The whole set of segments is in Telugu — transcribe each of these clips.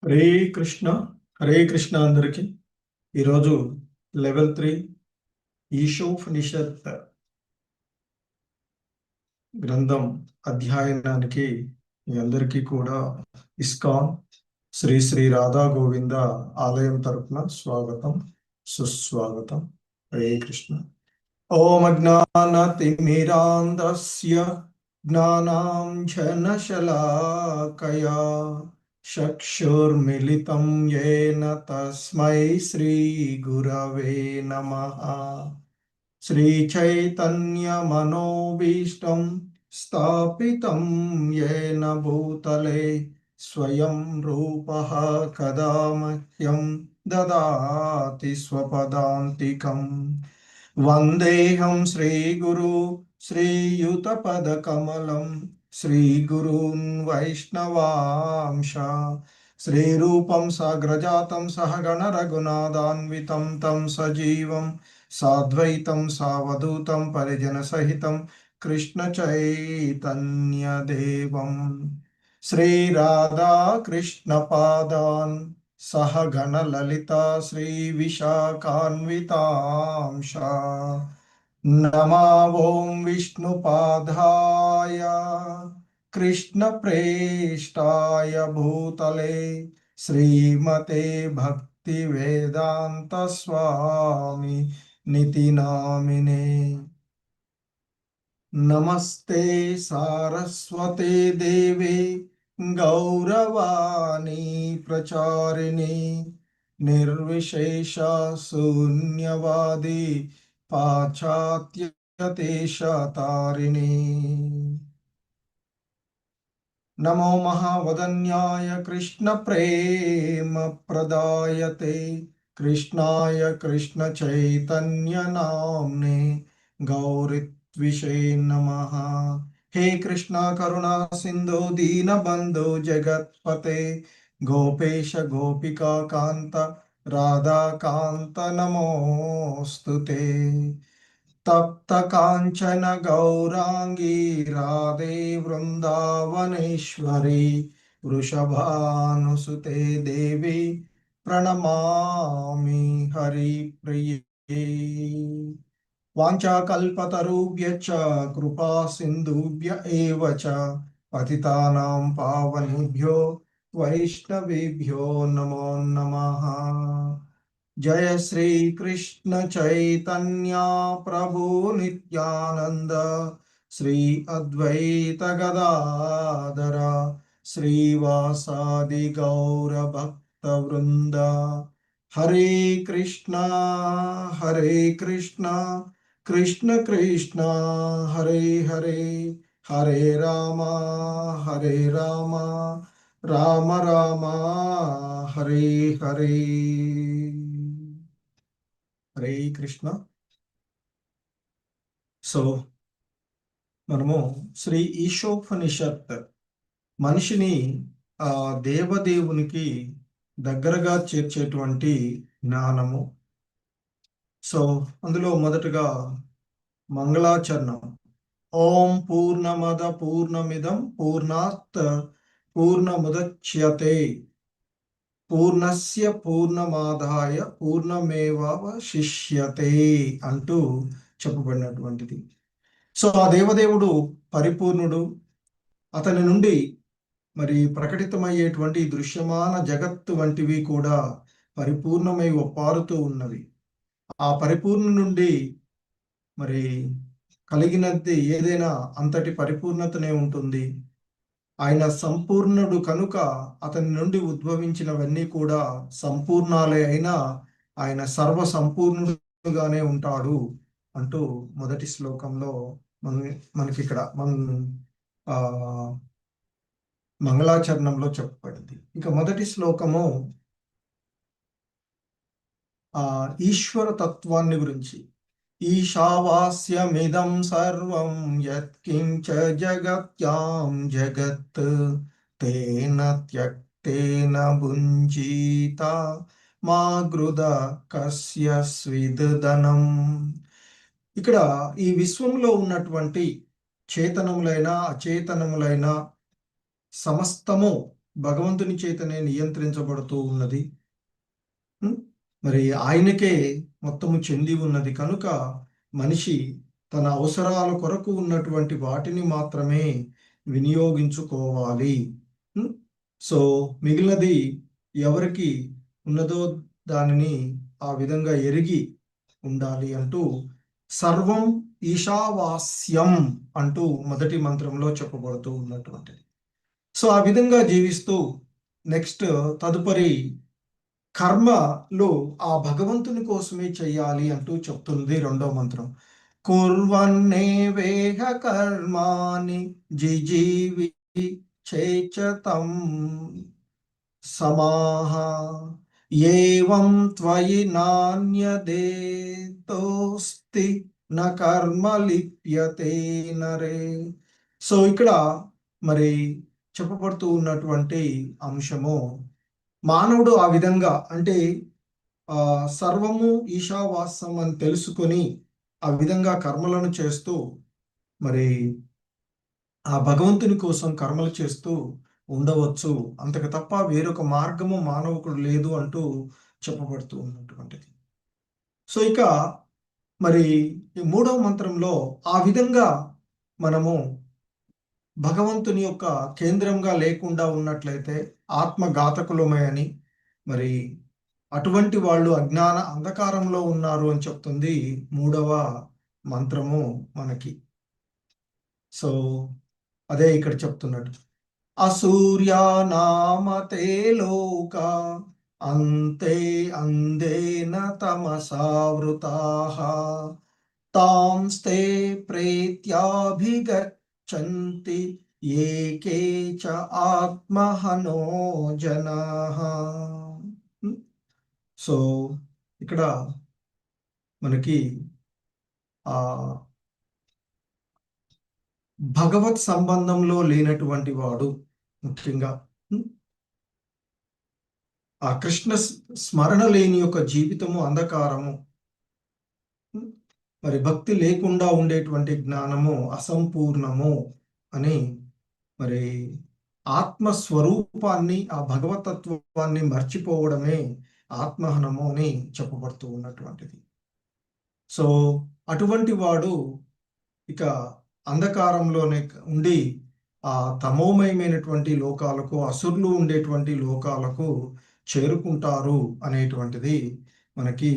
హరే కృష్ణ. హరే కృష్ణ అందరికి. ఈరోజు లెవెల్ 3 ఈశోపనిషత్ గ్రంథం అధ్యయనానికి మీ అందరికీ కూడా ఇస్కాన్ శ్రీ శ్రీ రాధా గోవింద ఆలయం తరపున స్వాగతం, సుస్వాగతం. హరే కృష్ణ. ఓం అజ్ఞానతిమిరాంధస్య జ్ఞానాంజనశలాకయా చక్షుర్మిలితం యేన తస్మై శ్రీ గురవే నమః. శ్రీచైతన్యమనోభీష్టం స్థాపితం యేన భూతలే స్వయం రూపః కదా మహ్యం దదాతి స్వపదాంతికం. వందేహం శ్రీగురు శ్రీయుతపదకమలం శ్రీగురూన్ వైష్ణవాంశ శ్రీరూపం సాగ్రజాతం సహగణ రఘునాథాన్వితం తం సజీవం సాద్వైతం సావధూతం పరిజన సహితం కృష్ణ చైతన్యదేవం శ్రీరాధా కృష్ణ పాదాన్ సహగణ లలితా శ్రీ విశాఖాన్వితాంశ నమా ఓం విష్ణుపాదాయ కృష్ణ ప్రేష్టాయ భూతలే శ్రీమతే భక్తి వేదాంత స్వామి నితి నామినే. నమస్తే సారస్వతే దేవే గౌరవాణి ప్రచారిణి నిర్విశేష శూన్యవాది పాశ్చాత్య దేశతారిణి. నమో మహావదన్యాయ కృష్ణ ప్రేమ ప్రదాయతే కృష్ణాయ కృష్ణ చైతన్య నామ్నే గౌరిత్విషే నమః. హే కృష్ణ కరుణా సింధు దీనబంధు జగత్పతే గోపేశ గోపికా కాంత రాధాకాంత నమోస్తుతే. తప్త కాంచన గౌరాంగీ రాధే వృందావనేశ్వరి వృషభానుసుతే దేవి ప్రణమామి హరి ప్రియే. వాంఛాకల్పతరుభ్యశ్చ కృపా సింధుభ్య ఏవ చ పతితానాం పావనేభ్యో వైష్ణవేభ్యో నమో నమః. జయ శ్రీ కృష్ణ చైతన్య ప్రభు నిత్యానంద శ్రీ అద్వైత గదాధర శ్రీవాసాది గౌర భక్త వృంద. హరే కృష్ణ కృష్ణ కృష్ణ హరే హరే హరే రామ రామ రామ హరే హరే. హరే కృష్ణ. సో మనము శ్రీ ఈశోపనిషత్ మనిషిని ఆ దేవదేవునికి దగ్గరగా చేర్చేటువంటి జ్ఞానము. సో అందులో మొదటగా మంగళాచరణం. ఓం పూర్ణమద పూర్ణమిదం పూర్ణాత్ పూర్ణముదచ్యతే పూర్ణస్య పూర్ణమాదాయ పూర్ణమేవావశిష్యతే అంటూ చెప్పబడినటువంటిది. సో ఆ దేవదేవుడు పరిపూర్ణుడు. అతని నుండి మరి ప్రకటితమయ్యేటువంటి దృశ్యమాన జగత్తు వంటివి కూడా పరిపూర్ణమై ఒప్పారుతూ ఉన్నవి. ఆ పరిపూర్ణ నుండి మరి కలిగినది ఏదైనా అంతటి పరిపూర్ణతనే ఉంటుంది. ఆయన సంపూర్ణుడు కనుక అతని నుండి ఉద్భవించినవన్నీ కూడా సంపూర్ణాలే అయినా ఆయన సర్వ సంపూర్ణుడుగానే ఉంటాడు అంటూ మొదటి శ్లోకంలో మనకి ఇక్కడ మంగళాచరణంలో చెప్పబడింది. ఇక మొదటి శ్లోకము ఈశ్వర తత్వాన్ని గురించి. ఈశావాస్యమిదం సర్వం యత్కించ జగత్యాం జగత్ తేన త్యక్తేన భుంజీత మా గృద కస్య స్విదనం. ఇక్కడ ఈ విశ్వంలో ఉన్నటువంటి చేతనములైన అచేతనములైన సమస్తము భగవంతుని చేతనే నియంత్రించబడుతూ ఉన్నది. ఉం? మరి ఆయనకే మొత్తము చెంది ఉన్నది కనుక మనిషి తన అవసరాల కొరకు ఉన్నటువంటి వాటిని మాత్రమే వినియోగించుకోవాలి. ఉం? సో మిగిలినది ఎవరికి ఉన్నదో దానిని ఆ విధంగా ఎరిగి ఉండాలి అంటూ సర్వం ఈశావాస్యం అంటూ మొదటి మంత్రంలో చెప్పబడుతూ ఉన్నటువంటిది. సో ఆ విధంగా జీవిస్తూ నెక్స్ట్ తదుపరి కర్మలు ఆ భగవంతుని కోసమే చెయ్యాలి అంటూ చెప్తుంది రెండో మంత్రం. కుర్వన్నేవేహ కర్మాణి జిజీవి చేచతం సమాహ ఏవం త్వయి నాణ్యదేతోస్తి న కర్మ లిప్యతే నరే. సో ఇక్కడ మరి చెప్పబడుతూ ఉన్నటువంటి అంశము మానవుడు ఆ విధంగా అంటే సర్వము ఈశావాస్యం అని తెలుసుకొని ఆ విధంగా కర్మలను చేస్తూ మరి ఆ భగవంతుని కోసం కర్మలు చేస్తూ ఉండవచ్చు. అంతకు తప్ప వేరొక మార్గము మానవుకు లేదు అంటూ చెప్పబడుతూ ఉన్నటువంటిది. సో ఇక మరి ఈ మూడవ మంత్రంలో ఆ విధంగా మనము భగవంతుని యొక్క కేంద్రంగా లేకుండా ఉన్నట్లయితే ఆత్మఘాతకులమే అని, మరి అటువంటి వాళ్ళు అజ్ఞాన అంధకారంలో ఉన్నారు అని చెప్తుంది మూడవ మంత్రము మనకి. సో అదే ఇక్కడ చెప్తున్నట్టు అసూర్యానామతే లోక అంతే అందేన తమసావృతాః తాంస్తే ప్రేత్యాభిగచ్చంతి ఏకే చ ఆత్మహనో జనాః. సో ఇక్కడ మనకి ఆ భగవత్ సంబంధంలో లేనటువంటి వాడు ముఖ్యంగా ఆ కృష్ణ స్మరణ లేని యొక్క జీవితము అంధకారము, మరి భక్తి లేకుండా ఉండేటువంటి జ్ఞానము అసంపూర్ణము అని, మరి ఆత్మస్వరూపాన్ని ఆ భగవతత్వాన్ని మర్చిపోవడమే ఆత్మహనము అని చెప్పబడుతూ ఉన్నటువంటిది. సో అటువంటి వాడు ఇక అంధకారంలోనే ఉండి ఆ తమోమయమైనటువంటి లోకాలకు, అసురులు ఉండేటువంటి లోకాలకు చేరుకుంటారు అనేటువంటిది మనకి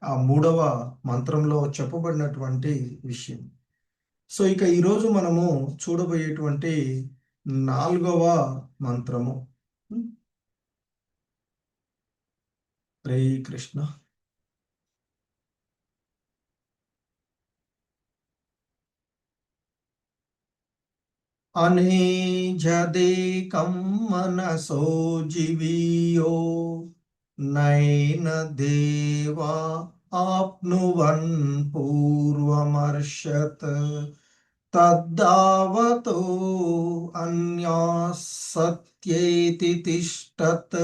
ఆ మూడవ మంత్రంలో చెప్పబడినటువంటి విషయం. సో ఇక ఈరోజు మనము చూడబోయేటువంటి నాలుగవ మంత్రము. హరే కృష్ణ. అనేజదేకం మనసో జీవియో నైన దేవా ఆప్నువన్ పూర్వమర్షత్ తద్దావతో అన్యాసత్యేతి తిష్టత్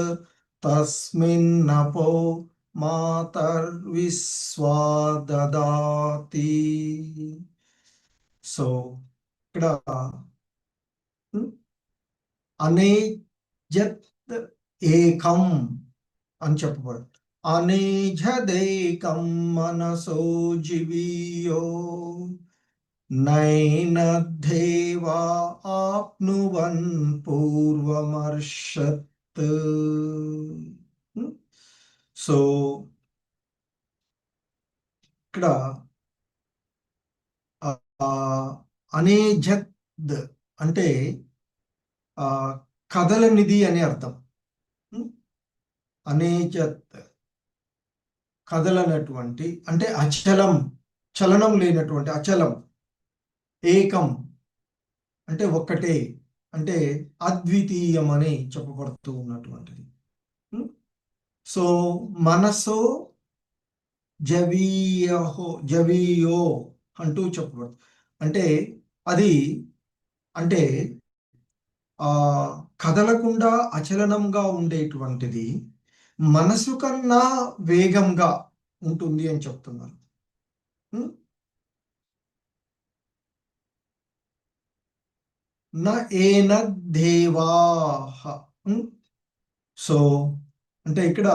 తస్మిన్నపో మాతర్విశ్వా దదాతి. సో ఇక్కడ అనేజత్ ఏకం అని చెప్పబడు. అనేజదేకం మనసో జీవియో నైనద్ధేవా ఆప్నువన్ పూర్వమర్షత్. సో ఇక్కడ అనేజద్ అంటే కదలనిది అని అర్థం. అనేజత్ కదలనటువంటి అంటే అచలం, చలనం లేనటువంటి అచలం. ఏకం అంటే ఒక్కటే, అంటే అద్వితీయం అని చెప్పబడుతూ ఉన్నటువంటిది. సో మనసో జవీయో అంటూ చెప్పబడుతుంది. అంటే అది అంటే కదలకుండా అచలనంగా ఉండేటువంటిది మనసు కన్నా వేగంగా ఉంటుంది అని చెప్తున్నారు. న ఏనద్ధేవాః ఉమ్, సో అంటే ఇక్కడ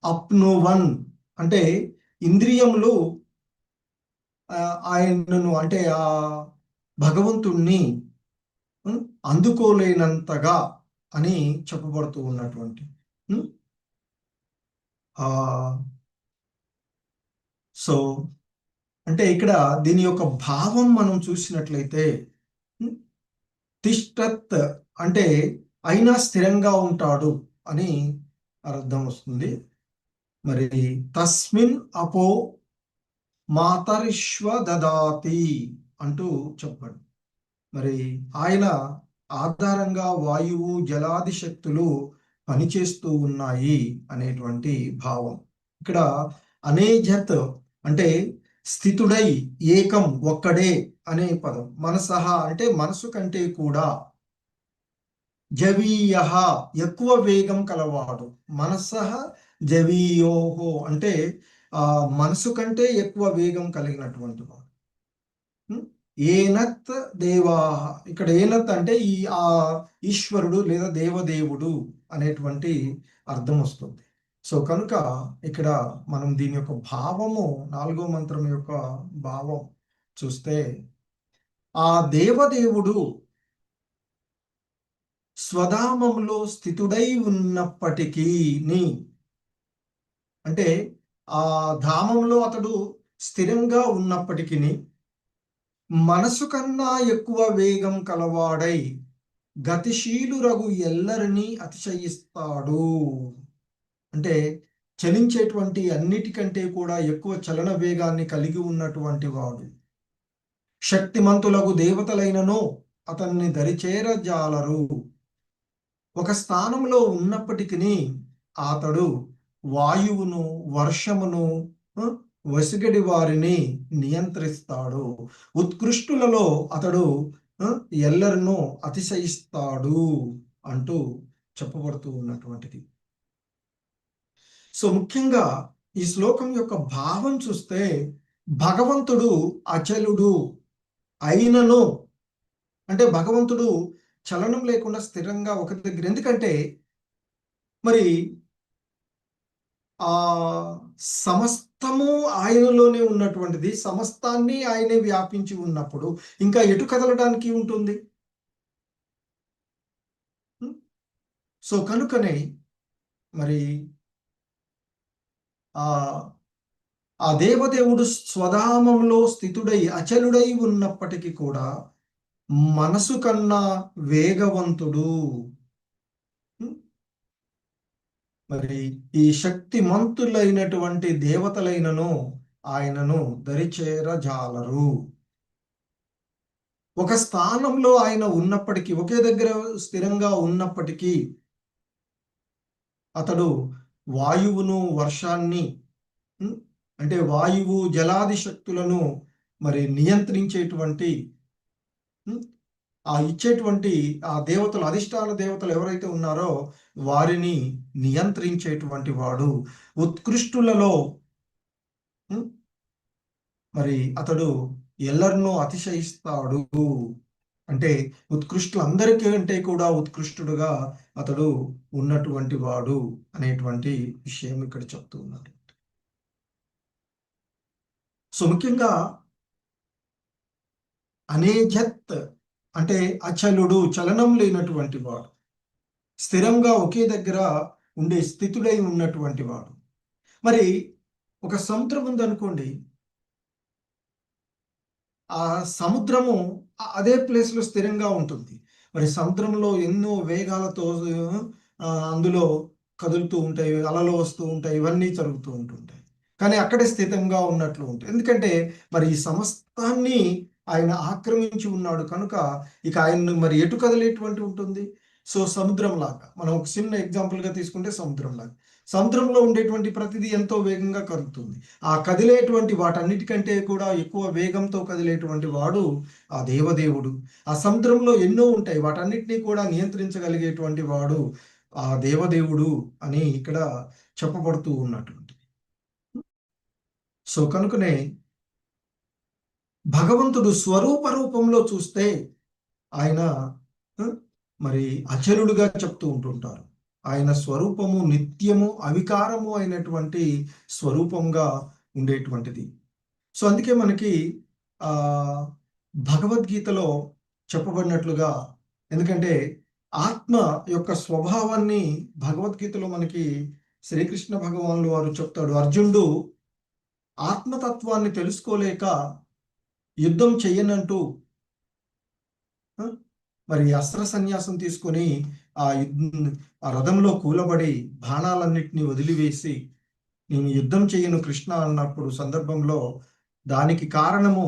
అప్నోవన్ అంటే ఇంద్రియములు ఆయనను అంటే ఆ భగవంతుణ్ణి అందుకోలేనంతగా అని చెప్పబడుతూ ఉన్నటువంటి ఉమ్, ఆ సో అంటే ఇక్కడ దీని యొక్క భావం మనం చూసినట్లయితే ఉమ్, తిష్టత్ అంటే అయినా స్థిరంగా ఉంటాడు అని అర్థం వస్తుంది. మరి తస్మిన్ అపో మాతరిష్వ దదాతి అంటూ చెప్పాడు. మరి ఆయన ఆధారంగా వాయువు జలాది శక్తులు పనిచేస్తూ ఉన్నాయి అనేటువంటి భావం. ఇక్కడ అనేజత్ అంటే స్థితుడై, ఏకం ఒక్కడే అనే పదం. మనసహ అంటే మనసు కంటే కూడా, జవీయ ఎక్కువ వేగం కలవాడు. మనసహ జవీయోహో అంటే మనసు కంటే ఎక్కువ వేగం కలిగినటువంటి వాడు. ఏనత్ దేవా, ఇక్కడ ఏనత్ అంటే ఆ ఈశ్వరుడు లేదా దేవదేవుడు అనేటువంటి అర్థం వస్తుంది. సో కనుక ఇక్కడ మనం దీని యొక్క భావము, 4వ మంత్రం యొక్క భావం చూస్తే, ఆ దేవదేవుడు స్వధామంలో స్థితుడై ఉన్నప్పటికీ, అంటే ఆ ధామంలో అతడు స్థిరంగా ఉన్నప్పటికీ మనసు కన్నా ఎక్కువ వేగం కలవాడై గతిశీలురగు ఎల్లరినీ అతిశయిస్తాడు. అంటే చలించేటువంటి అన్నిటికంటే కూడా ఎక్కువ చలన వేగాన్ని కలిగి ఉన్నటువంటి వాడు. శక్తిమంతులకు దేవతలైనను అతన్ని దరిచేరజాలరు. ఒక స్థానంలో ఉన్నప్పటికీ అతడు వాయువును, వర్షమును, వసిగడి వారిని నియంత్రిస్తాడు. ఉత్కృష్టులలో అతడు ఎల్లరినూ అతిశయిస్తాడు అంటూ చెప్పబడుతూ ఉన్నటువంటిది. సో ముఖ్యంగా ఈ శ్లోకం యొక్క భావం చూస్తే, భగవంతుడు అచలుడు అయినను, అంటే భగవంతుడు చలనం లేకుండా స్థిరంగా ఒక దగ్గర. ఎందుకంటే మరి ఆ సమస్తము ఆయనలోనే ఉన్నటువంటిది, సమస్తాన్ని ఆయనే వ్యాపించి ఉన్నప్పుడు ఇంకా ఎటు కదలడానికి ఉంటుంది? సో కనుకనే మరి ఆ దేవదేవుడు స్వధామంలో స్థితుడై అచలుడై ఉన్నప్పటికీ కూడా మనసు కన్నా వేగవంతుడు. మరి ఈ శక్తిమంతులైనటువంటి దేవతలైనను ఆయనను దరిచేరజాలరు. ఒక స్థానంలో ఆయన ఉన్నప్పటికీ, ఒకే దగ్గర స్థిరంగా ఉన్నప్పటికీ అతడు వాయువును, వర్షాన్ని, అంటే వాయువు జలాది శక్తులను మరి నియంత్రించేటువంటి, ఇచ్చేటువంటి ఆ దేవతలు, అధిష్టాన దేవతలు ఎవరైతే ఉన్నారో వారిని నియంత్రించేటువంటి వాడు. ఉత్కృష్టులలో మరి అతడు ఎల్లరినూ అతిశయిస్తాడు. అంటే ఉత్కృష్టులందరికీ అంటే కూడా ఉత్కృష్టుడుగా అతడు ఉన్నటువంటి వాడు అనేటువంటి విషయం ఇక్కడ చెప్తూ ఉన్నాడు. సో ముఖ్యంగా అనేజత్ అంటే అచలుడు, చలనం లేనటువంటి వాడు, స్థిరంగా ఒకే దగ్గర ఉండే స్థితుడై ఉన్నటువంటి వాడు. మరి ఒక సముద్రం ఉందనుకోండి, ఆ సముద్రము అదే ప్లేస్లో స్థిరంగా ఉంటుంది. మరి సముద్రంలో ఎన్నో వేగాలతో అందులో కదులుతూ ఉంటాయి, అలలు వస్తూ ఉంటాయి, ఇవన్నీ జరుగుతూ ఉంటుంటాయి. కానీ అక్కడే స్థితంగా ఉన్నట్లు ఉంటుంది. ఎందుకంటే మరి ఈ సమస్తాన్ని ఆయన ఆక్రమించి ఉన్నాడు కనుక ఇక ఆయన్ని మరి ఎటు కదిలేటువంటి ఉంటుంది. సో సముద్రం లాగా, మనం ఒక చిన్న ఎగ్జాంపుల్గా తీసుకుంటే సముద్రం లాగా, సముద్రంలో ఉండేటువంటి ప్రతిదీ ఎంతో వేగంగా కదులుతుంది. ఆ కదిలేటువంటి వాటన్నిటికంటే కూడా ఎక్కువ వేగంతో కదిలేటువంటి వాడు ఆ దేవదేవుడు. ఆ సముద్రంలో ఎన్నో ఉంటాయి, వాటన్నిటినీ కూడా నియంత్రించగలిగేటువంటి వాడు ఆ దేవదేవుడు అని ఇక్కడ చెప్పబడుతూ ఉన్నటువంటి. సో కనుకనే భగవంతుడు స్వరూప రూపంలో చూస్తే ఆయన మరి అచలుడుగా చెప్తూ ఉంటుంటారు. ఆయన స్వరూపము నిత్యము అవికారము అయినటువంటి స్వరూపంగా ఉండేటువంటిది. సో అందుకే మనకి ఆ భగవద్గీతలో చెప్పబడినట్లుగా, ఎందుకంటే ఆత్మ యొక్క స్వభావాన్ని భగవద్గీతలో మనకి శ్రీకృష్ణ భగవానులు వారు చెప్తాడు. అర్జునుడు ఆత్మతత్వాన్ని తెలుసుకోలేక యుద్ధం చెయ్యనంటూ మరి అస్త్ర సన్యాసం తీసుకొని ఆ రథంలో కూలబడి బాణాలన్నిటినీ వదిలివేసి నేను యుద్ధం చెయ్యను కృష్ణ అన్నప్పుడు సందర్భంలో దానికి కారణము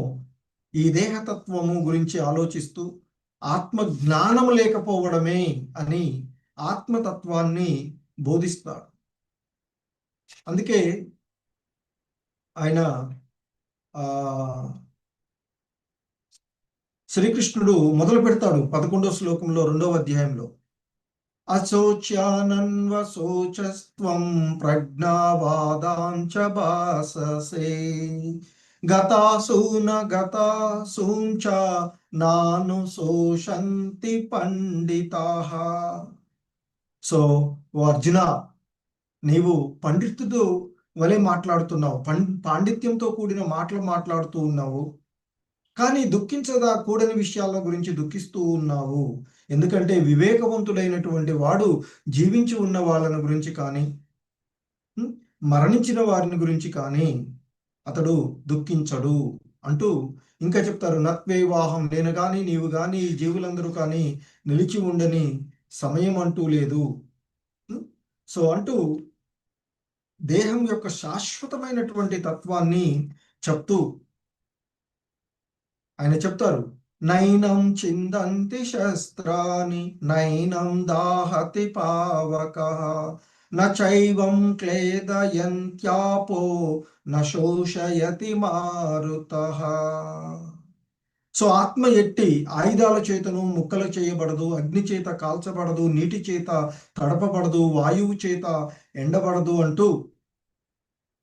ఈ దేహతత్వము గురించి ఆలోచిస్తూ ఆత్మ జ్ఞానము లేకపోవడమే అని ఆత్మతత్వాన్ని బోధిస్తాడు. అందుకే ఆయన శ్రీకృష్ణుడు మొదలు పెడతాడు 11వ శ్లోకంలో 2వ అధ్యాయంలో, అశోచ్యానన్వశోచస్త్వం ప్రజ్ఞావాదాంచ భాససే గతాసూన గతాసూంచ నాను శోషంతి పండితాః. సో ఓ అర్జున, నీవు పండితుడు వలె మాట్లాడుతున్నావు, పాండిత్యంతో కూడిన మాటలు మాట్లాడుతూ ఉన్నావు, కానీ కూడని విషయాల గురించి దుఃఖిస్తూ ఉన్నావు. ఎందుకంటే వివేకవంతుడైనటువంటి వాడు జీవించి ఉన్న వాళ్ళని గురించి కానీ మరణించిన వారిని గురించి కానీ అతడు దుఃఖించడు అంటూ ఇంకా చెప్తారు. నత్వేవాహం, నేను కానీ నీవు కానీ ఈ జీవులందరూ కానీ నిలిచి ఉండని సమయం అంటూ లేదు. సో అంటూ దేహం యొక్క శాశ్వతమైనటువంటి తత్వాన్ని చెప్తూ ఆయన చెప్తారు, నైనం చిందంతి శస్త్రాని నైనం దాహతి పావకః నైవం క్లేదయంత్యాపో నశోషయతి మారుతః. సో ఆత్మ ఎట్టి ఆయుధాల చేతను ముక్కలు చేయబడదు, అగ్ని చేత కాల్చబడదు, నీటి చేత తడపబడదు, వాయువు చేత ఎండబడదు అంటూ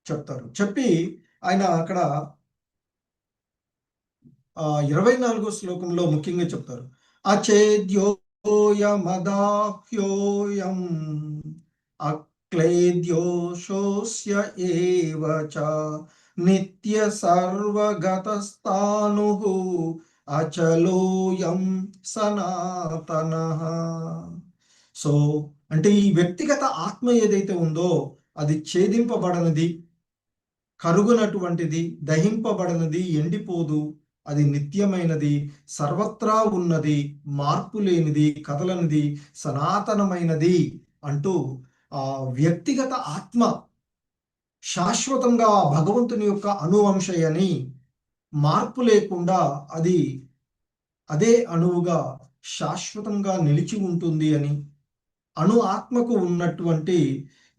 చెప్తారు. చెప్పి ఆయన అక్కడ 24వ శ్లోకంలో ముఖ్యంగా చెప్తారు, అచేద్యోయమదాహ్యోయం అక్లేద్యోషోస్య ఏవ చ నిత్య సర్వగతస్థానుః అచలోయం సనాతనః. సో అంటే ఈ వ్యక్తిగత ఆత్మ ఏదైతే ఉందో అది ఛేదింపబడనిది, కరుగునటువంటిది, దహింపబడనిది, ఎండిపోదు, అది నిత్యమైనది, సర్వత్రా ఉన్నది, మార్పు లేనిది, కదలనిది, సనాతనమైనది అంటూ ఆ వ్యక్తిగత ఆత్మ శాశ్వతంగా భగవంతుని యొక్క అనువంశయని, మార్పు లేకుండా అది అదే అణువుగా శాశ్వతంగా నిలిచి ఉంటుంది అని, అణు ఆత్మకు ఉన్నటువంటి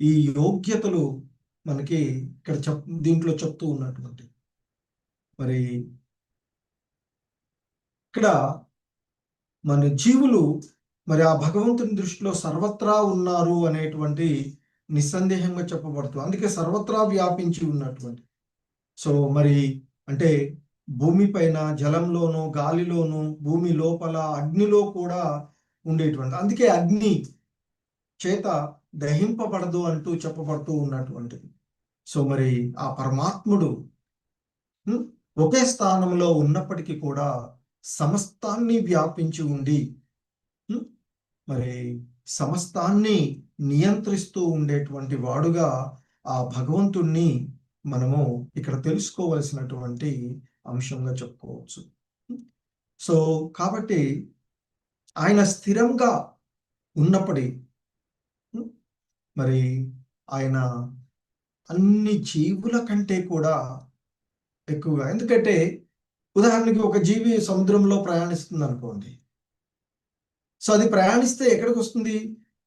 ఈ యోగ్యతలు మనకి ఇక్కడ దీంట్లో చెప్తూ ఉన్నటువంటి, మరి ఇక్కడ మన జీవులు మరి ఆ భగవంతుని దృష్టిలో సర్వత్రా ఉన్నారు అనేటువంటి నిస్సందేహంగా చెప్పబడుతుంది. అందుకే సర్వత్రా వ్యాపించి ఉన్నటువంటి. సో మరి అంటే భూమి పైన, జలంలోను, గాలిలోను, భూమి లోపల, అగ్నిలో కూడా ఉండేటువంటి, అందుకే అగ్ని చేత దహింపబడదు అంటూ చెప్పబడుతూ ఉన్నటువంటిది. సో మరి ఆ పరమాత్ముడు ఒకే స్థానంలో ఉన్నప్పటికీ కూడా సమస్తాన్ని వ్యాపించి ఉండి మరి సమస్తాన్ని నియంత్రిస్తూ ఉండేటువంటి వాడుగా ఆ భగవంతుణ్ణి మనము ఇక్కడ తెలుసుకోవలసినటువంటి అంశంగా చెప్పుకోవచ్చు. సో కాబట్టి ఆయన స్థిరంగా ఉన్నప్పటి మరి ఆయన అన్ని జీవుల కంటే కూడా ఎక్కువగా, ఎందుకంటే ఉదాహరణకి ఒక జీవి సముద్రంలో ప్రయాణిస్తుంది అనుకోండి. సో అది ప్రయాణిస్తే ఎక్కడికి వస్తుంది?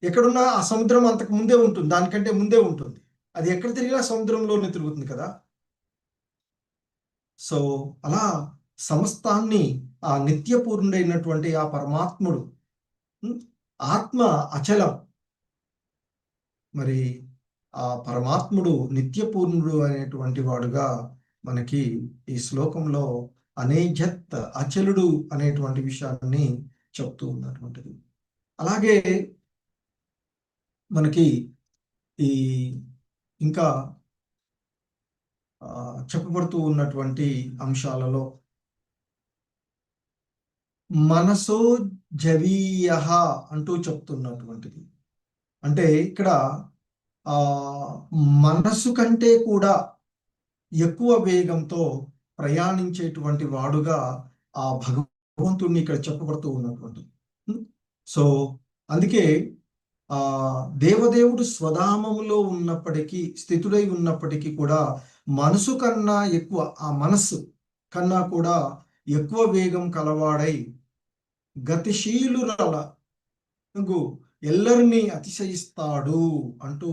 ఎక్కడున్నా ఆ సముద్రం అంతకు ముందే ఉంటుంది, దానికంటే ముందే ఉంటుంది. అది ఎక్కడ తిరిగినా సముద్రంలోనే తిరుగుతుంది కదా. సో అలా సమస్తాన్ని ఆ నిత్యపూర్ణుడైనటువంటి ఆ పరమాత్ముడు, ఆత్మ అచలం, మరి ఆ పరమాత్ముడు నిత్యపూర్ణుడు అనేటువంటి వాడుగా మనకి ఈ శ్లోకంలో అనేజత్, అచలుడు అనేటువంటి విషయాన్ని చెప్తూ ఉన్నటువంటిది. అలాగే మనకి ఈ ఇంకా చెప్పబడుతూ ఉన్నటువంటి అంశాలలో మనసో జవీయ అంటూ చెప్తున్నటువంటిది. అంటే ఇక్కడ ఆ మనస్సు కంటే కూడా ఎక్కువ వేగంతో ప్రయాణించేటువంటి వాడుగా ఆ భగవంతుణ్ణి ఇక్కడ చెప్పబడుతూ ఉన్నటువంటి. సో అందుకే ఆ దేవదేవుడు స్వధామములో ఉన్నప్పటికీ, స్థితుడై ఉన్నప్పటికీ కూడా మనసు కన్నా ఎక్కువ, ఆ మనస్సు కన్నా కూడా ఎక్కువ వేగం కలవాడై గతిశీలురలకు ఎల్లరినీ అతిశయిస్తాడు అంటూ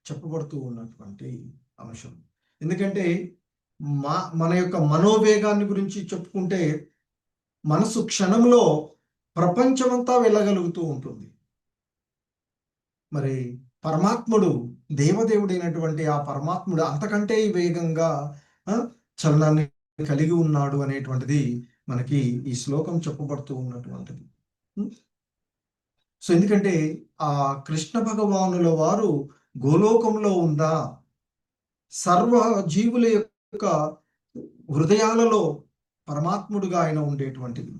చెప్పబడుతూ ఉన్నటువంటి అంశం. ఎందుకంటే మన యొక్క మనోవేగాన్ని గురించి చెప్పుకుంటే మనసు క్షణంలో ప్రపంచమంతా వెళ్ళగలుగుతూ ఉంటుంది. మరి పరమాత్ముడు, దేవదేవుడైనటువంటి ఆ పరమాత్ముడు అంతకంటే వేగంగా చలనాన్ని కలిగి ఉన్నాడు అనేటువంటిది మనకి ఈ శ్లోకం చెప్పబడుతూ ఉన్నటువంటిది. సో ఎందుకంటే ఆ కృష్ణ భగవానుల వారు గోలోకంలో ఉన్న సర్వ జీవుల యొక్క హృదయాలలో పరమాత్ముడుగా ఆయన ఉండేటువంటిది.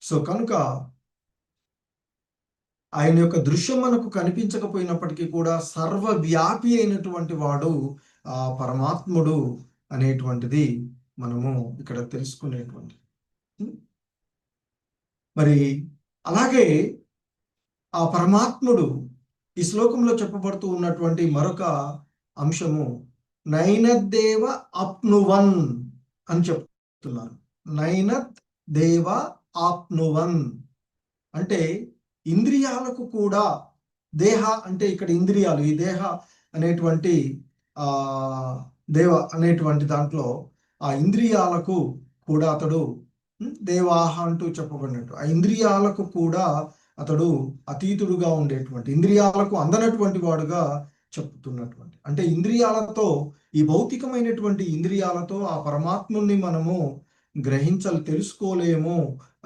సో కనుక ఆయన యొక్క దృశ్యం మనకు కనిపించకపోయినప్పటికీ కూడా సర్వవ్యాపి అయినటువంటి వాడు ఆ పరమాత్ముడు అనేటువంటిది మనము ఇక్కడ తెలుసుకునేటువంటి. మరి అలాగే ఆ పరమాత్ముడు ఈ శ్లోకంలో చెప్పబడుతూ ఉన్నటువంటి మరొక అంశము నైనద్దేవ అప్నువన్ అని చెప్తున్నారు. నైనద్ దేవ ఆప్నువన్ అంటే ఇంద్రియాలకు కూడా, దేహ అంటే ఇక్కడ ఇంద్రియాలు, ఈ దేహ అనేటువంటి దేవ అనేటువంటి దాంట్లో ఆ ఇంద్రియాలకు కూడా అతడు దేవాహ అంటూ చెప్పబడినట్టు, ఆ ఇంద్రియాలకు కూడా అతడు అతీతుడుగా ఉండేటువంటి, ఇంద్రియాలకు అందనటువంటి వాడుగా చెప్తున్నటువంటి. అంటే ఇంద్రియాలతో, ఈ భౌతికమైనటువంటి ఇంద్రియాలతో ఆ పరమాత్ముని మనము తెలుసుకోలేము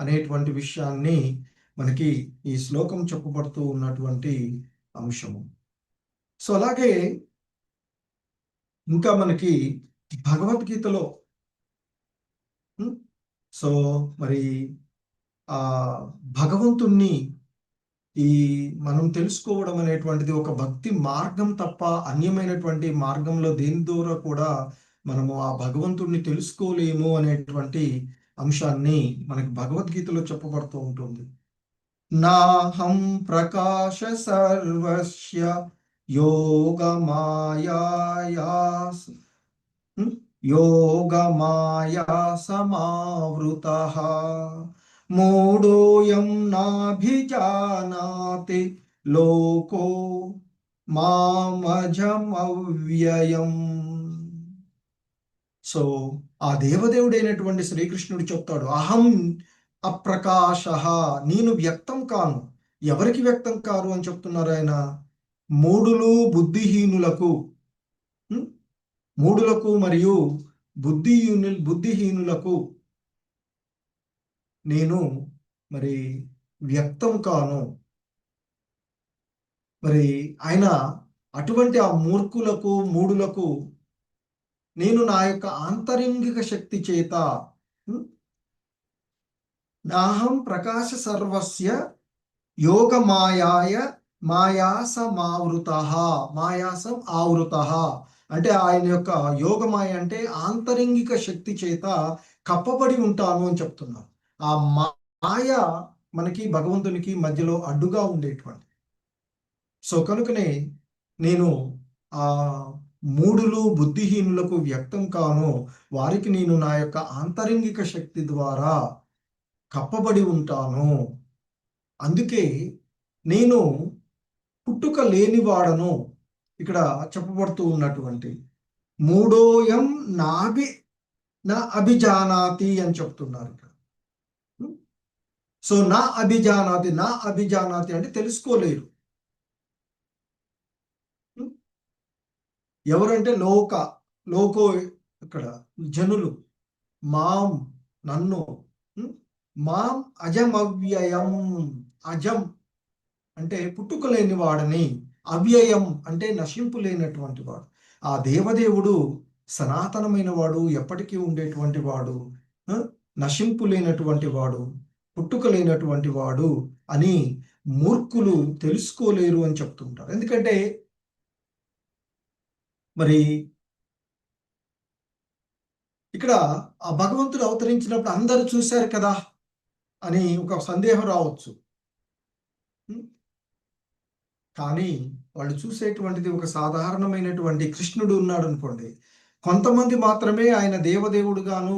అనేటువంటి విషయాన్ని మనకి ఈ శ్లోకం చెప్పబడుతూ ఉన్నటువంటి అంశము. సో అలాగే ఇంకా మనకి భగవద్గీతలో సో మరి ఆ భగవంతుణ్ణి ఈ మనం తెలుసుకోవడం అనేటువంటిది ఒక భక్తి మార్గం తప్ప అన్యమైనటువంటి మార్గంలో దేని ద్వారా కూడా మనము ఆ భగవంతుణ్ణి తెలుసుకోలేము అనేటువంటి అంశాన్ని మనకి భగవద్గీతలో చెప్పబడుతూ ఉంటుంది. నాహం ప్రకాశ సర్వస్య యోగమాయా సమావృతః మూఢోయం నాభిజానాతి లోకో మామజమవ్యయం. సో ఆ దేవదేవుడైనటువంటి శ్రీకృష్ణుడు చెప్తాడు, అహం అప్రకాశ, నేను వ్యక్తం కాను. ఎవరికి వ్యక్తం కారు అని చెప్తున్నారు ఆయన? బుద్ధిహీనులకు మరియు బుద్ధిహీనులకు నేను మరి వ్యక్తం కాను. మరి ఆయన అటువంటి ఆ మూడులకు నేను నా యొక్క ఆంతరింగిక శక్తి చేత, నాహం ప్రకాశ సర్వస్య యోగ మాయాసం ఆవృత అంటే ఆయన యొక్క యోగమాయ అంటే ఆంతరింగిక శక్తి చేత కప్పబడి ఉంటాను అని చెప్తున్నారు. ఆ మాయ మనకి భగవంతునికి మధ్యలో అడ్డుగా ఉండేటువంటి. సో కనుకనే నేను ఆ బుద్ధిహీనులకు వ్యక్తం కాను, వారికి నేను నా యొక్క ఆంతరింగిక శక్తి ద్వారా కప్పబడి ఉంటాను. అందుకే నేను పుట్టుక లేనివాడను. ఇక్కడ చెప్పబడుతూ ఉన్నటువంటి మూడోయం నా అభిజానాతి అని చెప్తున్నారు ఇక్కడ. సో నా అభిజానాతి అంటే తెలుసుకోలేరు. ఎవరంటే లోకో ఇక్కడ జనులు, మాం నన్ను, మాం అజమవ్యయం అజం అంటే పుట్టుక లేని వాడని, అవ్యయం అంటే నశింపు లేనటువంటి వాడు. ఆ దేవదేవుడు సనాతనమైన వాడు, ఎప్పటికీ ఉండేటువంటి వాడు, నశింపు లేనటువంటి వాడు, పుట్టుక లేనటువంటి వాడు అని మూర్ఖులు తెలుసుకోలేరు అని చెప్తుంటారు. ఎందుకంటే మరి ఇక్కడ ఆ భగవంతుడు అవతరించినప్పుడు అందరూ చూశారు కదా అని ఒక సందేహం రావచ్చు. కానీ వాళ్ళు చూసేటువంటిది ఒక సాధారణమైనటువంటి కృష్ణుడు ఉన్నాడు అనుకోండి, కొంతమంది మాత్రమే ఆయన దేవదేవుడుగాను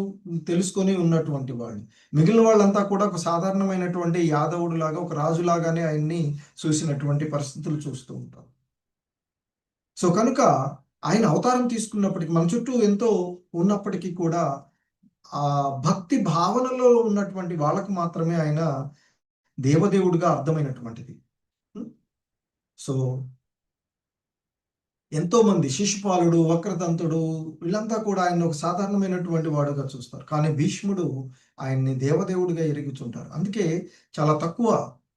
తెలుసుకొని ఉన్నటువంటి వాళ్ళు. మిగిలిన వాళ్ళంతా కూడా ఒక సాధారణమైనటువంటి యాదవుడు లాగా, ఒక రాజులాగానే ఆయన్ని చూసినటువంటి పరిస్థితులు చూస్తూ ఉంటాం. సో కనుక ఆయన అవతారం తీసుకున్నప్పటికీ మన చుట్టూ ఎంతో ఉన్నప్పటికీ కూడా ఆ భక్తి భావనలో ఉన్నటువంటి వాళ్ళకు మాత్రమే ఆయన దేవదేవుడిగా అర్థమైనటువంటిది. సో ఎంతో మంది శిశుపాలుడు, వక్రదంతుడు వీళ్ళంతా కూడా ఆయన ఒక సాధారణమైనటువంటి వాడుగా చూస్తారు. కానీ భీష్ముడు ఆయన్ని దేవదేవుడిగా ఎరుగుచుంటారు. అందుకే చాలా తక్కువ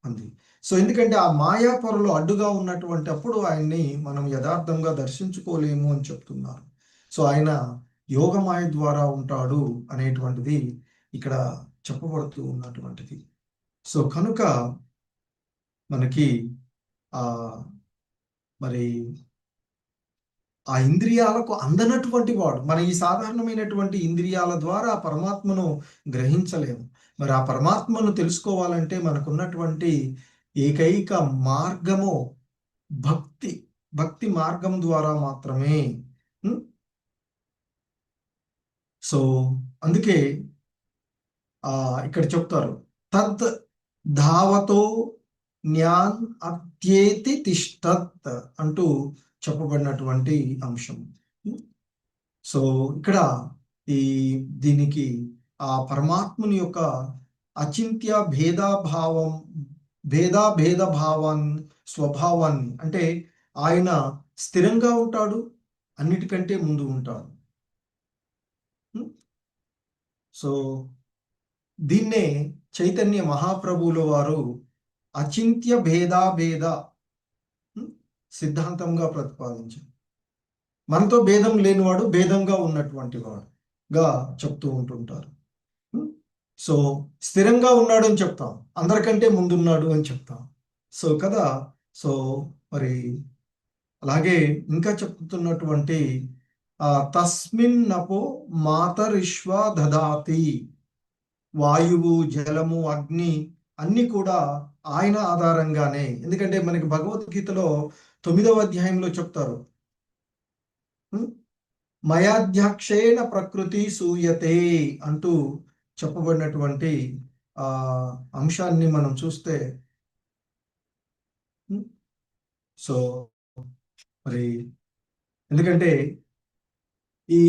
మంది. సో ఎందుకంటే ఆ మాయా పొరలో అడ్డుగా ఉన్నటువంటి అప్పుడు ఆయన్ని మనం యథార్థంగా దర్శించుకోలేము అని చెప్తున్నారు. సో ఆయన యోగమాయ ద్వారా ఉంటాడు అనేటువంటిది ఇక్కడ చెప్పబడుతూ ఉన్నటువంటిది. సో కనుక మనకి ఆ మరి ఆ ఇంద్రియాలకు అందనటువంటి వాడు. మన ఈ సాధారణమైనటువంటి ఇంద్రియాల ద్వారా ఆ పరమాత్మను గ్రహించలేము. మరి ఆ పరమాత్మను తెలుసుకోవాలంటే మనకున్నటువంటి ఏకైక మార్గము భక్తి. భక్తి మార్గం ద్వారా మాత్రమే. సో అందుకే ఇక్కడ చెప్తారు, తద్ ధావతో జ్ఞాన్ అత్యేతి తిష్టత్ అంటూ చెప్పబడినటువంటి అంశం. సో ఇక్కడ ఈ దీనికి ఆ పరమాత్ముని యొక్క అచింత్య భేద భావాన్ని, స్వభావాన్ని, అంటే ఆయన స్థిరంగా ఉంటాడు, అన్నిటికంటే ముందు ఉంటాడు. సో దీన్నే చైతన్య మహాప్రభువుల వారు అచింత్య భేద సిద్ధాంతంగా ప్రతిపాదించారు. మనతో భేదం లేనివాడు భేదంగా ఉన్నటువంటి వాడుగా చెప్తూ ఉంటుంటారు. సో స్థిరంగా ఉన్నాడు అని చెప్తాం, అందరికంటే ముందున్నాడు అని చెప్తాం. సో కదా. సో మరి అలాగే ఇంకా చెప్తున్నటువంటి తస్మిన్ నపో మాతరిష్వ దదాతి, వాయువు, జలము, అగ్ని అన్ని కూడా ఆయన ఆధారంగానే. ఎందుకంటే మనకి భగవద్గీతలో 9వ అధ్యాయంలో చెప్తారు, మయాధ్యక్షేణ ప్రకృతి సూయతే అంటూ చెప్పబడినటువంటి అంశాన్ని మనం చూస్తే, సో మరి ఎందుకంటే ఈ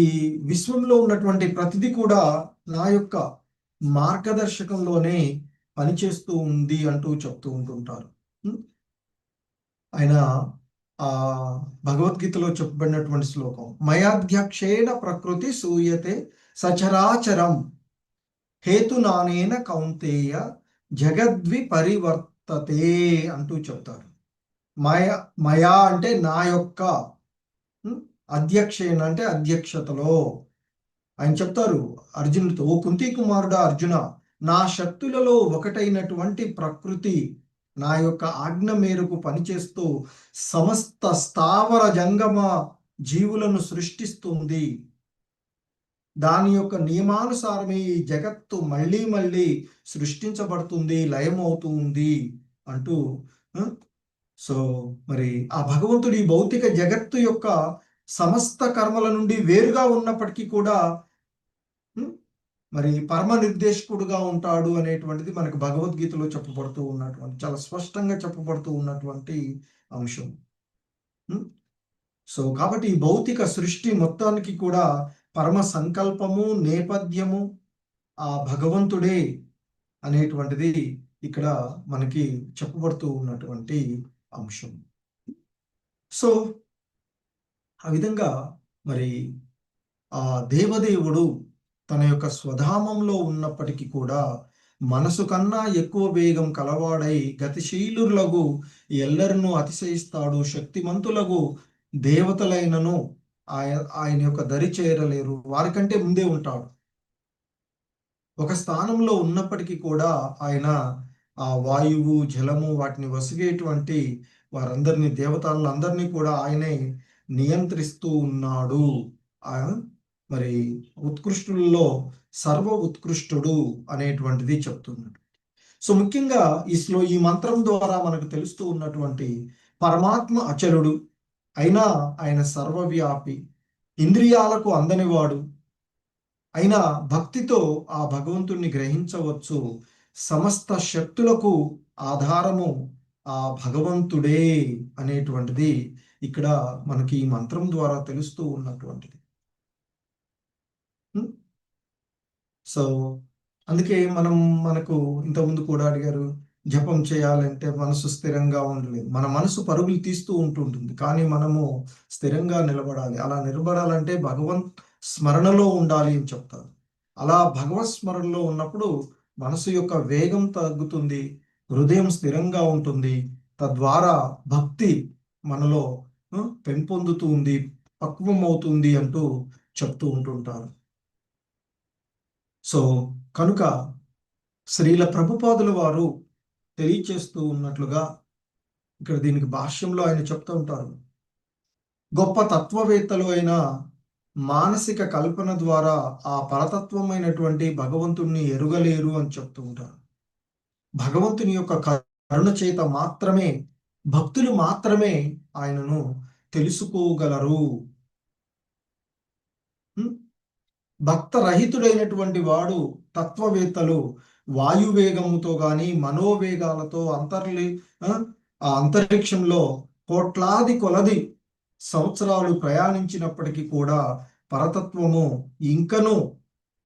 విశ్వంలో ఉన్నటువంటి ప్రతిదీ కూడా నా యొక్క మార్గదర్శకంలోనే పనిచేస్తూ ఉంది అంటూ చెప్తూ ఉంటుంటారు. ఆయన భగవద్గీతలో చెప్పబడినటువంటి శ్లోకం, మయాధ్యక్షేణ ప్రకృతి సూయతే సచరాచరం హేతునానేన కౌంతేయ జగద్వి పరివర్తతే అంటూ చెప్తారు. మయా అంటే నా యొక్క, అధ్యక్షేణ అంటే అధ్యక్షతలో. ఆయన చెప్తారు అర్జునుడితో, ఓ కుంతి కుమారుడా అర్జున, నా శక్తులలో ఒకటైనటువంటి ప్రకృతి నా యొక్క ఆజ్ఞ మేరకు పనిచేస్తూ సమస్త స్థావర జంగమ జీవులను సృష్టిస్తుంది. దాని యొక్క నియమానుసారమే ఈ జగత్తు మళ్ళీ మళ్ళీ సృష్టించబడుతుంది, లయమవుతుంది అంటూ. సో మరి ఆ భగవంతుడు ఈ భౌతిక జగత్తు యొక్క సమస్త కర్మల నుండి వేరుగా ఉన్నప్పటికీ కూడా మరి పరమ నిర్దేశకుడుగా ఉంటాడు అనేటువంటిది మనకు భగవద్గీతలో చెప్పబడుతూ ఉన్నటువంటి, చాలా స్పష్టంగా చెప్పబడుతూ ఉన్నటువంటి అంశం. సో కాబట్టి ఈ భౌతిక సృష్టి మొత్తానికి కూడా పరమ సంకల్పము, నేపథ్యము ఆ భగవంతుడే అనేటువంటిది ఇక్కడ మనకి చెప్పబడుతూ ఉన్నటువంటి అంశం. సో ఆ విధంగా మరి ఆ దేవదేవుడు తన యొక్క స్వధామంలో ఉన్నప్పటికీ కూడా మనసు కన్నా ఎక్కువ వేగం కలవాడై గతిశీలులగు ఎల్లరినూ అతిశయిస్తాడు. శక్తిమంతులకు దేవతలైనను ఆయన యొక్క దరి చేరలేరు. వారికంటే ముందే ఉంటాడు. ఒక స్థానంలో ఉన్నప్పటికీ కూడా ఆయన ఆ వాయువు, జలము వాటిని వసిగేటువంటి వారందరినీ, దేవతలందరినీ కూడా ఆయనే నియంత్రిస్తూ ఉన్నాడు. ఆ మరి ఉత్కృష్టుల్లో సర్వ ఉత్కృష్టుడు అనేటువంటిది చెప్తున్నాడు. సో ముఖ్యంగా ఈ మంత్రం ద్వారా మనకు తెలుస్తూ ఉన్నటువంటి పరమాత్మ అచలుడు అయినా ఆయన సర్వవ్యాపి, ఇంద్రియాలకు అందనివాడు అయినా భక్తితో ఆ భగవంతుణ్ణి గ్రహించవచ్చు. సమస్త శక్తులకు ఆధారము ఆ భగవంతుడే అనేటువంటిది ఇక్కడ మనకి ఈ మంత్రం ద్వారా తెలుస్తూ ఉన్నటువంటిది. సో అందుకే మనకు ఇంతకుముందు కూడా అడిగారు, జపం చేయాలంటే మనసు స్థిరంగా ఉండలేదు. మన మనసు పరుగులు తీస్తూ ఉంటుంటుంది, కానీ మనము స్థిరంగా నిలబడాలి. అలా నిలబడాలంటే భగవంత్ స్మరణలో ఉండాలి అని చెప్తారు. అలా భగవత్ స్మరణలో ఉన్నప్పుడు మనసు యొక్క వేగం తగ్గుతుంది, హృదయం స్థిరంగా ఉంటుంది. తద్వారా భక్తి మనలో పెంపొందుతుంది, పక్వం అవుతుంది అంటూ చెప్తూ ఉంటుంటారు. సో కనుక శ్రీల ప్రభుపాదుల వారు తెలియచేస్తూ ఉన్నట్లుగా ఇక్కడ దీనికి భాష్యంలో ఆయన చెప్తూ ఉంటారు, గొప్ప తత్వవేత్తలు అయిన మానసిక కల్పన ద్వారా ఆ పరతత్వమైనటువంటి భగవంతుణ్ణి ఎరుగలేరు అని చెప్తూ ఉంటారు. భగవంతుని యొక్క కరుణ చేత మాత్రమే భక్తులు మాత్రమే ఆయనను తెలుసుకోగలరు. భక్తరహితుడైనటువంటి వాడు, తత్వవేత్తలు వాయువేగముతో గాని మనోవేగాలతో ఆ అంతరిక్షంలో కోట్లాది కొలది సంవత్సరాలు ప్రయాణించినప్పటికీ కూడా పరతత్వము ఇంకను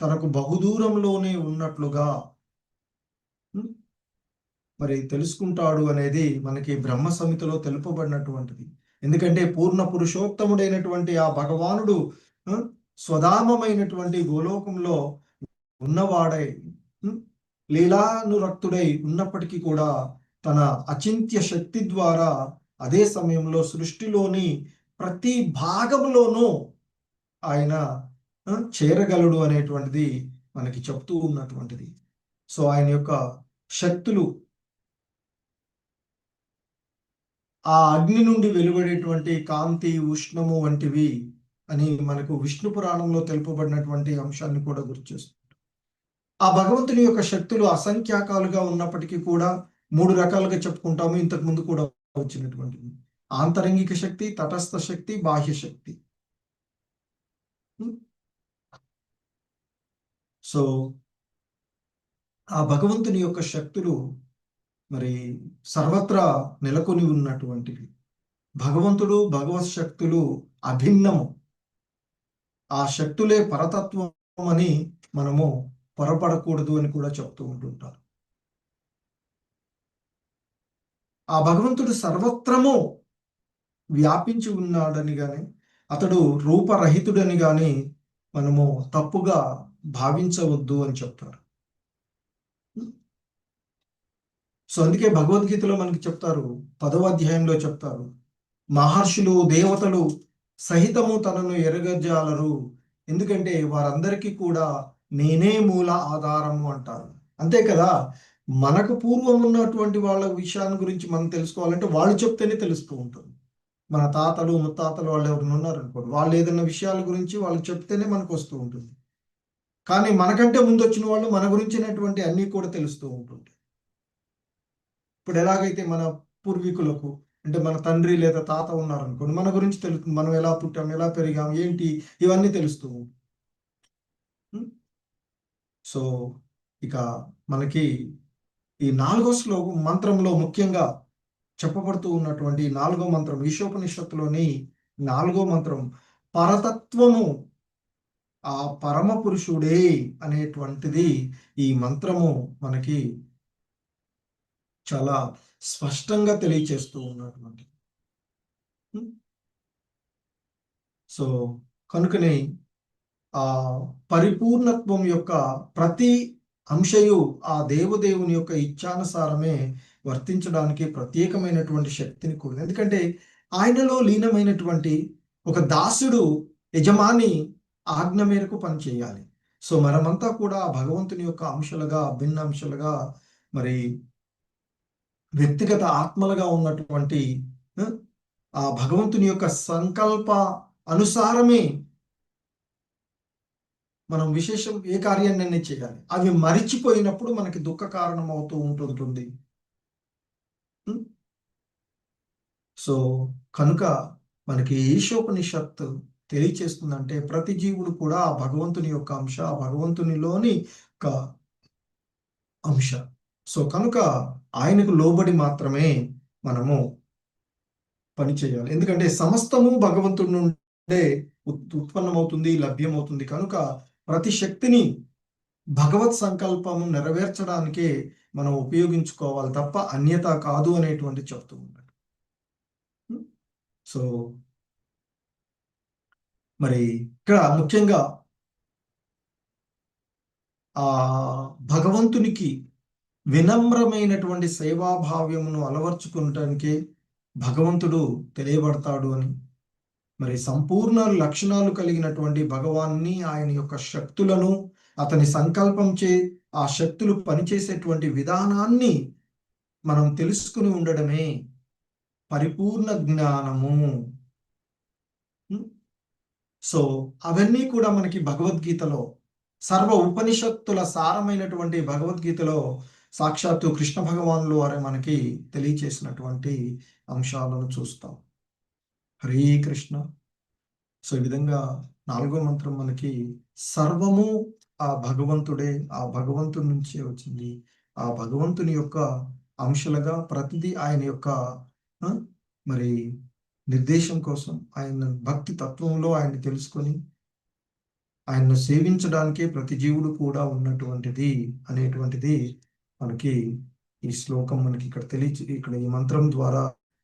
తనకు బహుదూరంలోనే ఉన్నట్లుగా మరి తెలుసుకుంటాడు అనేది మనకి బ్రహ్మ సంహితలో తెలుపబడినటువంటిది. ఎందుకంటే పూర్ణ పురుషోత్తముడైనటువంటి ఆ భగవానుడు స్వధామమైనటువంటి గోలోకంలో ఉన్నవాడై లీలానురక్తుడై ఉన్నప్పటికీ కూడా తన అచింత్య శక్తి ద్వారా అదే సమయంలో సృష్టిలోని ప్రతి భాగంలోనూ ఆయన చేరగలడు అనేటువంటిది మనకి చెప్తూ ఉన్నటువంటిది. సో ఆయన యొక్క శక్తులు ఆ అగ్ని నుండి వెలువడేటువంటి కాంతి, ఉష్ణము వంటివి అని మనకు విష్ణు పురాణంలో తెలుపబడినటువంటి అంశాన్ని కూడా గుర్తు చేస్తుంది. ఆ భగవంతుని యొక్క శక్తులు అసంఖ్యాకాలుగా ఉన్నప్పటికీ కూడా 3 రకాలుగా చెప్పుకుంటాము. ఇంతకు ముందు కూడా వచ్చినటువంటివి: ఆంతరంగిక శక్తి, తటస్థ శక్తి, బాహ్య శక్తి. సో ఆ భగవంతుని యొక్క శక్తులు మరి సర్వత్రా నెలకొని ఉన్నటువంటివి. భగవంతుడు, భగవత్ శక్తులు అభిన్నము. ఆ శక్తులే పరతత్వం అని మనము పొరపడకూడదు అని కూడా చెప్తూ ఉంటుంటారు. ఆ భగవంతుడు సర్వత్రము వ్యాపించి ఉన్నాడని గాని, అతడు రూపరహితుడని గాని మనము తప్పుగా భావించవద్దు అని చెప్తారు. సో అందుకే భగవద్గీతలో మనకి చెప్తారు, 10వ అధ్యాయంలో చెప్తారు, మహర్షులు, దేవతలు సహితము తనను ఎరగజాలరు, ఎందుకంటే వారందరికీ కూడా నేనే మూల ఆధారము అంటారు. అంతే కదా, మనకు పూర్వం ఉన్నటువంటి వాళ్ళ విషయాన్ని గురించి మనం తెలుసుకోవాలంటే వాళ్ళు చెప్తేనే తెలుస్తూ ఉంటుంది. మన తాతలు, ముత్తాతలు వాళ్ళు ఎవరైనా ఉన్నారనుకోండి, వాళ్ళు ఏదైనా విషయాల గురించి వాళ్ళు చెప్తేనే మనకు వస్తూ ఉంటుంది. కానీ మనకంటే ముందు వచ్చిన వాళ్ళు మన గురించినటువంటి అన్నీ కూడా తెలుస్తూ ఉంటుంది. ఇప్పుడు ఎలాగైతే మన పూర్వీకులకు, అంటే మన తండ్రి లేదా తాత ఉన్నారనుకోండి, మన గురించి తెలుస్తుంది. మనం ఎలా పుట్టాం, ఎలా పెరిగాం, ఏంటి, ఇవన్నీ తెలుస్తూ. సో ఇక మనకి ఈ 4వ మంత్రంలో ముఖ్యంగా చెప్పబడుతూ ఉన్నటువంటి 4వ మంత్రం, ఈశోపనిషత్తులోని 4వ మంత్రం, పరతత్వము ఆ పరమ పురుషుడే అనేటువంటిది ఈ మంత్రము మనకి చాలా స్పష్టంగా తెలియచేస్తూ ఉన్నటువంటి. సో కనుకనే ఆ పరిపూర్ణత్వం యొక్క ప్రతి అంశయు ఆ దేవదేవుని యొక్క ఇచ్ఛానుసారమే వర్తించడానికి ప్రత్యేకమైనటువంటి శక్తిని కూడింది. ఎందుకంటే ఆయనలో లీనమైనటువంటి ఒక దాసుడు యజమాని ఆజ్ఞ మేరకు పనిచేయాలి. సో మనమంతా కూడా భగవంతుని యొక్క అంశాలుగా, భిన్న అంశాలుగా, మరి వ్యక్తిగత ఆత్మలుగా ఉన్నటువంటి ఆ భగవంతుని యొక్క సంకల్ప అనుసారమే మనం విశేషం ఏ కార్యాన్ని చేయాలి. అవి మరిచిపోయినప్పుడు మనకి దుఃఖ కారణం అవుతూ ఉంటుంటుంది. సో కనుక మనకి ఈశోపనిషత్తు తెలియచేస్తుందంటే ప్రతి జీవుడు కూడా ఆ భగవంతుని యొక్క అంశ, ఆ భగవంతునిలోని ఒక అంశ. సో కనుక ఆయనకు లోబడి మాత్రమే మనము పని చేయాలి. ఎందుకంటే సమస్తము భగవంతుడి నుండే ఉత్పన్నమవుతుంది, లభ్యమవుతుంది. కనుక ప్రతి శక్తిని భగవత్ సంకల్పము నెరవేర్చడానికే మనం ఉపయోగించుకోవాలి తప్ప అన్యత కాదు అనేటువంటి చెప్తూ ఉన్నాడు. సో మరి ఇక్కడ ముఖ్యంగా ఆ భగవంతునికి వినమ్రమైనటువంటి సేవాభావ్యమును అలవర్చుకుంటానికి భగవంతుడు తెలియబడతాడు అని, మరి సంపూర్ణ లక్షణాలు కలిగినటువంటి భగవాన్ని, ఆయన యొక్క శక్తులను, అతని సంకల్పంచే ఆ శక్తులు పనిచేసేటువంటి విధానాన్ని మనం తెలుసుకుని ఉండడమే పరిపూర్ణ జ్ఞానము. సో అవన్నీ కూడా మనకి భగవద్గీతలో, సర్వ ఉపనిషత్తుల సారమైనటువంటి భగవద్గీతలో సాక్షాత్తు కృష్ణ భగవానులు వారే మనకి తెలియచేసినటువంటి అంశాలను చూస్తాం. హరే కృష్ణ. సో ఈ విధంగా 4వ మంత్రం మనకి సర్వము ఆ భగవంతుడే, ఆ భగవంతుడి నుంచే వచ్చింది. ఆ భగవంతుని యొక్క అంశాలుగా ప్రతిదీ ఆయన యొక్క మరి నిర్దేశం కోసం, ఆయన భక్తి తత్వంలో ఆయన్ని తెలుసుకొని ఆయన్ను సేవించడానికే ప్రతి జీవుడు కూడా ఉన్నటువంటిది అనేటువంటిది మనకి ఈ శ్లోకం మనకి ఇక్కడ ఈ మంత్రం ద్వారా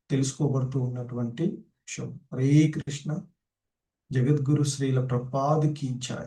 తెలుసుకోబడుతూ ఉన్నటువంటి విషయం. హరే కృష్ణ. జగద్గురు శ్రీల ప్రభుపాద్ కీ జై.